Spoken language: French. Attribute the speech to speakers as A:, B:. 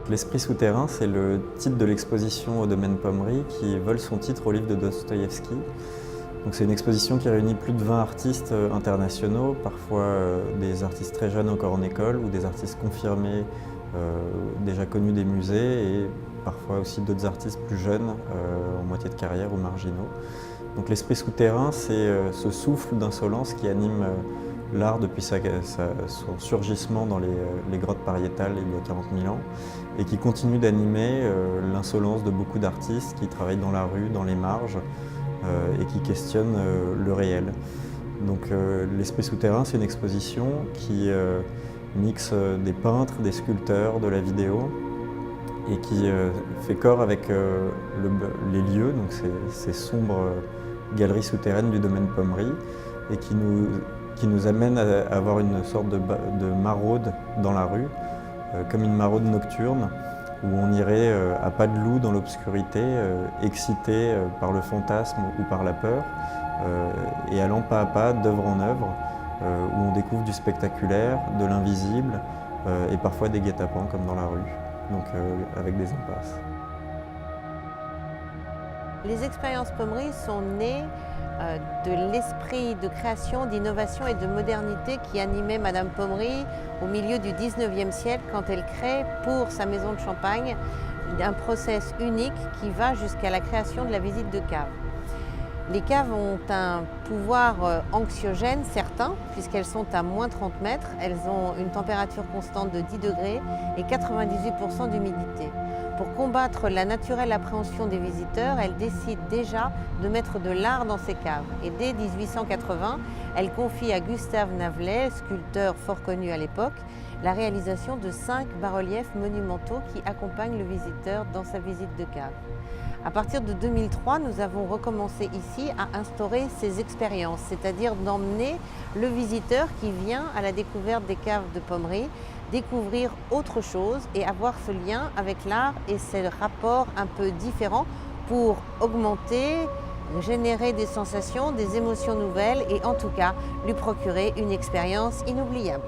A: L'Esprit souterrain, c'est le titre de l'exposition au domaine Pommery qui vole son titre au livre de Dostoïevski. C'est une exposition qui réunit plus de 20 artistes internationaux, parfois des artistes très jeunes encore en école ou des artistes confirmés, déjà connus des musées, et parfois aussi d'autres artistes plus jeunes, en moitié de carrière ou marginaux. L'Esprit souterrain, c'est ce souffle d'insolence qui anime l'art depuis son surgissement dans les grottes pariétales il y a 40 000 ans et qui continue d'animer l'insolence de beaucoup d'artistes qui travaillent dans la rue, dans les marges et qui questionnent le réel. L'Esprit souterrain, c'est une exposition qui mixe des peintres, des sculpteurs, de la vidéo et qui fait corps avec les lieux, ces sombres galeries souterraines du domaine Pommery et qui nous amène à avoir une sorte de maraude dans la rue, comme une maraude nocturne, où on irait à pas de loup dans l'obscurité, excité par le fantasme ou par la peur, et allant pas à pas, d'œuvre en œuvre, où on découvre du spectaculaire, de l'invisible, et parfois des guet-apens comme dans la rue, avec des impasses.
B: Les expériences Pommery sont nées de l'esprit de création, d'innovation et de modernité qui animait Madame Pommery au milieu du 19e siècle quand elle crée pour sa maison de champagne un process unique qui va jusqu'à la création de la visite de caves. Les caves ont un pouvoir anxiogène certain puisqu'elles sont à moins 30 mètres, elles ont une température constante de 10 degrés et 98% d'humidité. Pour combattre la naturelle appréhension des visiteurs, elle décide déjà de mettre de l'art dans ces caves. Et dès 1880, elle confie à Gustave Navelet, sculpteur fort connu à l'époque, la réalisation de 5 bas-reliefs monumentaux qui accompagnent le visiteur dans sa visite de cave. À partir de 2003, nous avons recommencé ici à instaurer ces expériences, c'est-à-dire d'emmener le visiteur qui vient à la découverte des caves de Pommery découvrir autre chose et avoir ce lien avec l'art et ces rapports un peu différents pour augmenter, générer des sensations, des émotions nouvelles et en tout cas lui procurer une expérience inoubliable.